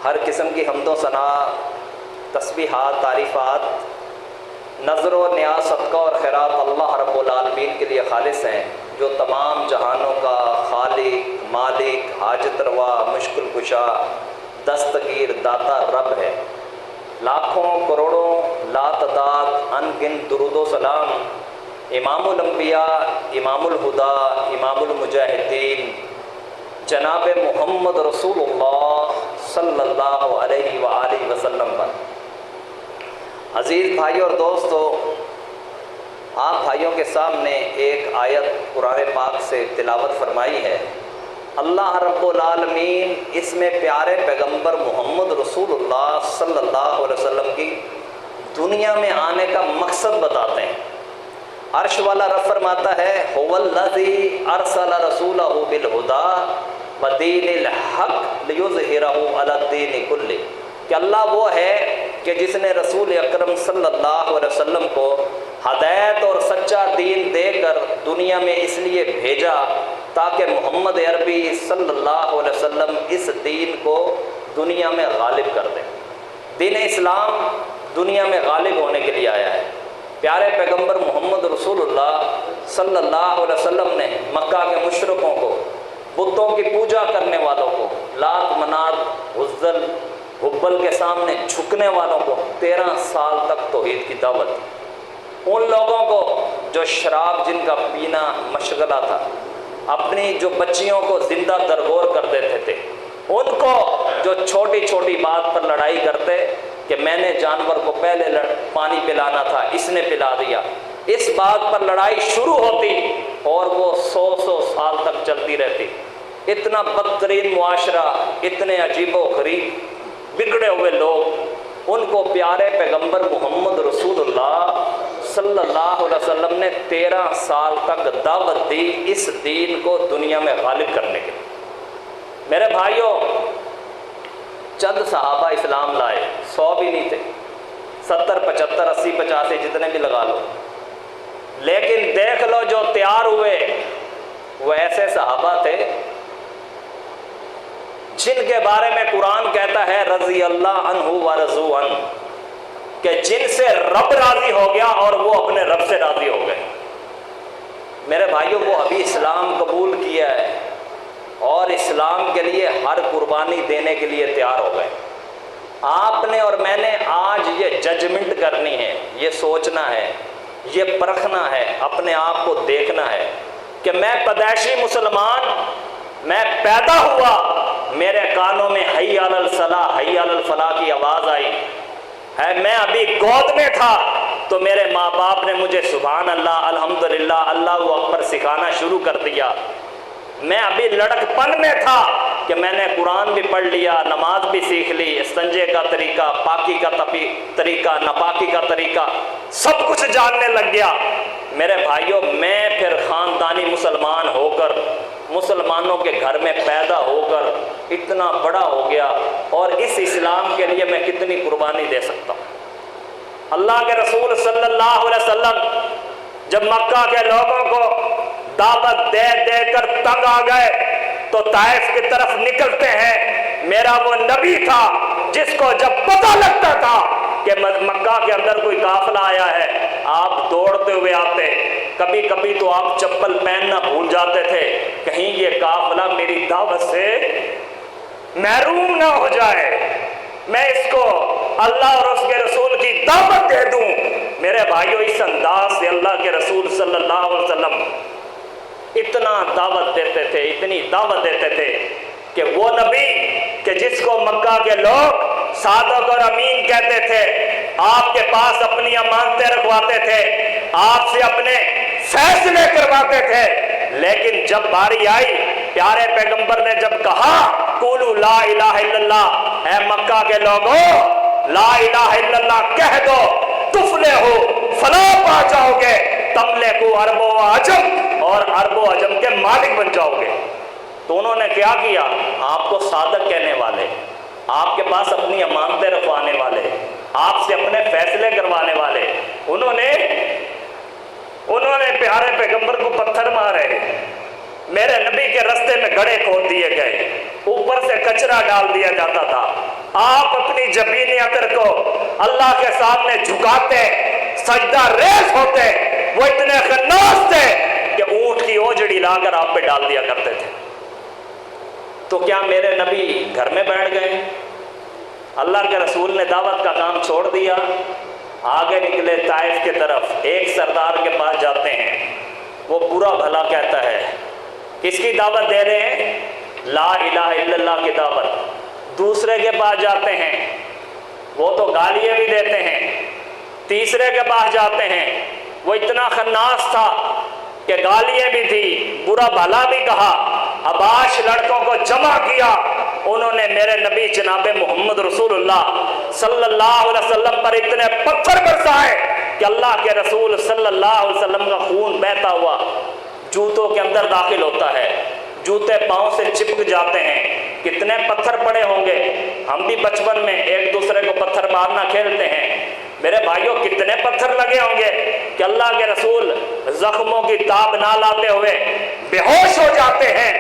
ہر قسم کی حمد و ثنا، تسبیحات، تعریفات، نظر و نیاز، صدقہ اور خیرات اللہ رب العالمین کے لیے خالص ہیں، جو تمام جہانوں کا خالق، مالک، حاجت روا، مشکل کشا، دستگیر، داتا رب ہے۔ لاکھوں کروڑوں لاتعداد ان گن درود و سلام امام الانبیاء، امام الہدا، امام المجاہدین جناب محمد رسول اللہ صلی اللہ علیہ وآلہ وسلم پر۔ عزیز بھائی اور دوستو، آپ بھائیوں کے سامنے ایک آیت قرآن پاک سے تلاوت فرمائی ہے۔ اللہ رب العالمین اس میں پیارے پیغمبر محمد رسول اللہ صلی اللہ علیہ وسلم کی دنیا میں آنے کا مقصد بتاتے ہیں۔ عرش والا رب فرماتا ہے هو الذی ارسل رسولہ بالہدی ودین الحق لیظہرہ علی الدین کلہ، کہ اللہ وہ ہے کہ جس نے رسول اکرم صلی اللہ علیہ وسلم کو ہدایت اور سچا دین دے کر دنیا میں اس لیے بھیجا تاکہ محمد عربی صلی اللہ علیہ وسلم اس دین کو دنیا میں غالب کر دیں۔ دین اسلام دنیا میں غالب ہونے کے لیے آیا ہے۔ پیارے پیغمبر محمد رسول اللہ صلی اللہ علیہ وسلم نے مکہ کے مشرکوں کو، بتوں کی پوجا کرنے والوں کو، لات منات عزل حبل کے سامنے جھکنے والوں کو 13 سال تک توحید کی دعوت دی۔ ان لوگوں کو جو شراب جن کا پینا مشغلہ تھا، اپنی جو بچیوں کو زندہ درگور کر دیتے تھے، ان کو جو چھوٹی چھوٹی بات پر لڑائی کرتے کہ میں نے جانور کو پہلے پانی پلانا تھا، اس نے پلا دیا، اس بات پر لڑائی شروع ہوتی اور وہ 100 سال تک چلتی رہتی۔ اتنا بدترین معاشرہ، اتنے عجیب و غریب بگڑے ہوئے لوگ، ان کو پیارے پیغمبر محمد رسول اللہ صلی اللہ علیہ وسلم نے 13 سال تک دعوت دی اس دین کو دنیا میں غالب کرنے کے لیے۔ میرے بھائیوں، چند صحابہ اسلام لائے، 100 بھی نہیں تھے، 70 75 80 85 جتنے بھی لگا لو، لیکن دیکھ لو جو تیار ہوئے وہ ایسے صحابہ تھے جن کے بارے میں قرآن کہتا ہے رضی اللہ عنہ ورضوا عنہ، کہ جن سے رب راضی ہو گیا اور وہ اپنے رب سے راضی ہو گئے۔ میرے بھائیوں، وہ ابھی اسلام قبول کیا ہے اور اسلام کے لیے ہر قربانی دینے کے لیے تیار ہو گئے۔ آپ نے اور میں نے آج یہ ججمنٹ کرنی ہے، یہ سوچنا ہے، یہ پرکھنا ہے، اپنے آپ کو دیکھنا ہے کہ میں پیدائشی مسلمان، میں پیدا ہوا، میرے کانوں میں حی علی الصلاح، حی علی الفلاح کی آواز آئی ہے، میں ابھی گود میں تھا تو میرے ماں باپ نے مجھے سبحان اللہ، الحمدللہ، اللہ اکبر سکھانا شروع کر دیا۔ میں ابھی لڑکپن میں تھا کہ میں نے قرآن بھی پڑھ لیا، نماز بھی سیکھ لی، استنجے کا طریقہ، پاکی کا طریقہ، ناپاکی کا طریقہ، سب کچھ جاننے لگ گیا۔ میرے بھائیوں، میں پھر خاندانی مسلمان ہو کر، مسلمانوں کے گھر میں پیدا ہو کر اتنا بڑا ہو گیا، اور اس اسلام کے لیے میں کتنی قربانی دے سکتا ہوں۔ اللہ کے رسول صلی اللہ علیہ وسلم جب مکہ کے لوگوں کو دعوت دے دے کر تنگ آ گئے تو طائف کی طرف نکلتے ہیں۔ میرا وہ نبی تھا جس کو جب پتہ لگتا تھا کہ مکہ کے اندر کوئی قافلہ آیا ہے، آپ دوڑتے ہوئے آتے، کبھی کبھی تو آپ چپل پہننا بھول جاتے تھے، کہیں یہ قافلہ میری دعوت سے محروم نہ ہو جائے، میں اس کو اللہ اور اس کے رسول کی دعوت دے دوں۔ میرے بھائیوں، اس انداز سے اللہ کے رسول صلی اللہ علیہ وسلم اتنا دعوت دیتے تھے، اتنی دعوت دیتے تھے کہ وہ نبی کہ جس کو مکہ کے لوگ صادق اور امین کہتے تھے، آپ کے پاس اپنی امانتیں رکھواتے تھے، آپ سے اپنے فیصلے کرواتے تھے، لیکن جب باری آئی، پیارے پیغمبر نے جب کہا قولوا لا الہ الا اللہ، اے مکہ کے لوگوں لا الہ الا اللہ کہہ دو، تفلحو فلاح پا جاؤ گے، تملکو عرب و عجم، اور عرب و عجم کے مالک بن جاؤ گے۔ تو انہوں نے کیا کیا؟ آپ کو صادق کہنے والے، آپ کے پاس اپنی امانتیں رکھوانے والے، آپ سے اپنے فیصلے کروانے والے، انہوں نے پیارے پیغمبر کو پتھر مارے، میرے نبی کے رستے میں گڑھے کھود دیے گئے، اوپر سے کچرا ڈال دیا جاتا تھا، آپ اپنی جبینی عطر کو اللہ کے سامنے جھکاتے، سجدہ ریز ہوتے، وہ اتنے خناس تھے کہ اونٹ کی اوجڑی لا کر آپ پہ ڈال دیا کرتے تھے۔ تو کیا میرے نبی گھر میں بیٹھ گئے؟ اللہ کے رسول نے دعوت کا کام چھوڑ دیا، آگے نکلے طائف کی طرف۔ ایک سردار کے پاس جاتے ہیں، وہ برا بھلا کہتا ہے۔ کس کی دعوت دے رہے ہیں؟ لا الہ الا اللہ کی دعوت۔ دوسرے کے پاس جاتے ہیں، وہ تو گالیاں بھی دیتے ہیں۔ تیسرے کے پاس جاتے ہیں، وہ اتنا خناس تھا کہ گالیاں بھی تھی، برا بھلا بھی کہا۔ اباش لڑکوں کو جمع کیا، انہوں نے میرے نبی جناب محمد رسول اللہ صلی اللہ علیہ وسلم پر اتنے پتھر برسائے کہ اللہ کے رسول صلی اللہ علیہ وسلم کا خون بہتا ہوا جوتوں کے اندر داخل ہوتا ہے، جوتے پاؤں سے چپک جاتے ہیں۔ کتنے پتھر پڑے ہوں گے، ہم بھی بچپن میں ایک دوسرے کو پتھر مارنا کھیلتے ہیں۔ میرے بھائیوں کتنے پتھر لگے ہوں گے کہ اللہ کے رسول زخموں کی تاب نہ لاتے ہوئے بے ہوش ہو جاتے ہیں۔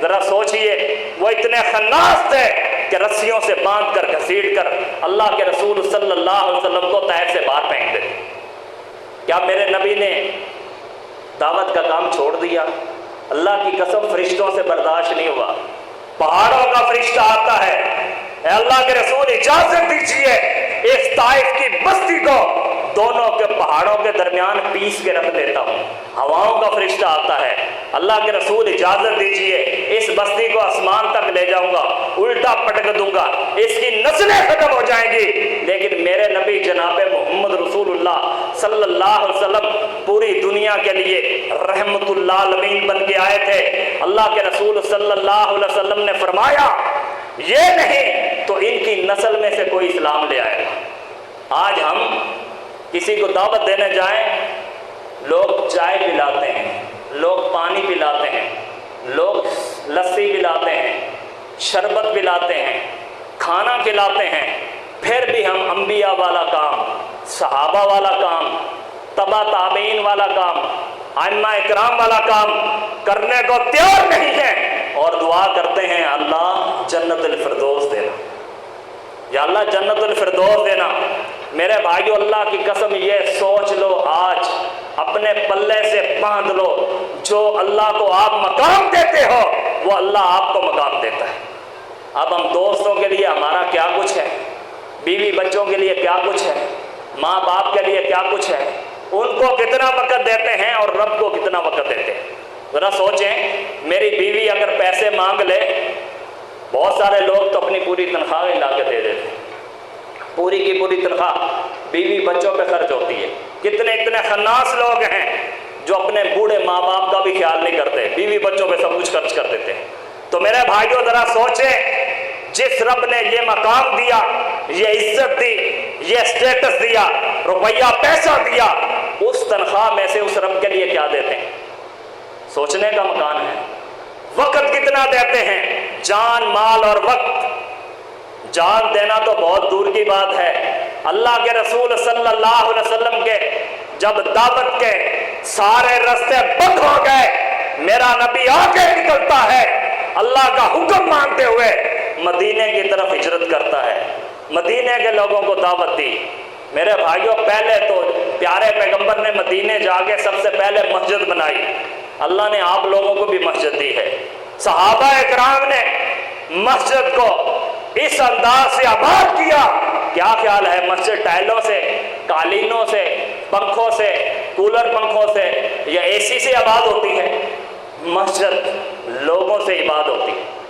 ذرا سوچئے، وہ اتنے خناس تھے کہ رسیوں سے باندھ کر گھسیٹ کر اللہ کے رسول صلی اللہ علیہ وسلم کو طائف سے باہر پھینک دیتے۔ کیا میرے نبی نے دعوت کا کام چھوڑ دیا؟ اللہ کی قسم فرشتوں سے برداشت نہیں ہوا۔ پہاڑوں کا فرشتہ آتا ہے، اے اللہ کے رسول اجازت دیجیے اس طائف کی بستی کو دونوں کے پہاڑوں کے درمیان پیس کے رکھ دیتا ہوں۔ ہواؤں کا فرشتہ آتا ہے، اللہ کے رسول اجازت دیجیے اس بستی کو آسمان تک لے جاؤں گا، الٹا پٹک دوں گا، اس کی نسلیں ختم ہو جائیں گی۔ لیکن میرے نبی جناب محمد رسول اللہ صلی اللہ علیہ وسلم پوری دنیا کے لیے رحمت اللہ عالمین بن کے آئے تھے۔ اللہ کے رسول صلی اللہ علیہ وسلم نے فرمایا یہ نہیں تو ان کی نسل میں سے کوئی اسلام لے آئے گا۔ آج ہم کسی کو دعوت دینے جائیں، لوگ چائے پلاتے ہیں، لوگ پانی پلاتے ہیں، لوگ لسی پلاتے ہیں، شربت پلاتے ہیں، کھانا کھلاتے ہیں، پھر بھی ہم انبیاء والا کام، صحابہ والا کام، تبع تابعین والا کام، ائمہ اکرام والا کام کرنے کو تیار نہیں ہیں، اور دعا کرتے ہیں اللہ جنت الفردوس دینا، یا اللہ جنت الفردوس دینا۔ میرے بھائیو اللہ کی قسم یہ سوچ لو، آج اپنے پلے سے باندھ لو، جو اللہ کو آپ مقام دیتے ہو وہ اللہ آپ کو مقام دیتا ہے۔ اب ہم دوستوں کے لیے ہمارا کیا کچھ ہے، بیوی بچوں کے لیے کیا کچھ ہے، ماں باپ کے لیے کیا کچھ ہے، ان کو کتنا وقت دیتے ہیں اور رب کو کتنا وقت دیتے ہیں۔ ذرا سوچیں، میری بیوی اگر پیسے مانگ لے، بہت سارے لوگ تو اپنی پوری تنخواہ لا کے دے دیتے ہیں، پوری کی پوری تنخواہ بیوی بچوں پہ خرچ ہوتی ہے۔ کتنے اتنے خناس لوگ ہیں جو اپنے بوڑھے ماں باپ کا بھی خیال نہیں کرتے، بیوی بچوں پہ سب کچھ خرچ کر دیتے ہیں۔ تو میرے بھائیوں ذرا سوچیں، جس رب نے یہ مقام دیا، یہ عزت دی، یہ اسٹیٹس دیا، روپیہ پیسہ دیا، اس تنخواہ میں سے اس رب کے لیے کیا دیتے ہیں؟ سوچنے کا مکان ہے۔ وقت کتنا دیتے ہیں؟ جان، مال اور وقت۔ جان دینا تو بہت دور کی بات ہے۔ اللہ کے رسول صلی اللہ علیہ وسلم کے جب دعوت کے سارے راستے بند ہو گئے، میرا نبی آگے نکلتا ہے، اللہ کا حکم مانتے ہوئے مدینے کی طرف ہجرت کرتا ہے، مدینے کے لوگوں کو دعوت دی۔ میرے بھائیوں پہلے تو پیارے پیغمبر نے مدینے جا کے سب سے پہلے مسجد بنائی، اللہ نے آپ لوگوں کو بھی مسجد دی ہے۔ صحابہ اکرام نے مسجد کو اس انداز سے آباد کیا۔ کیا خیال ہے مسجد ٹائلوں سے، قالینوں سے، پنکھوں سے، کولر پنکھوں سے یا اے سی سے آباد ہوتی ہے؟ مسجد لوگوں سے آباد ہوتی ہے۔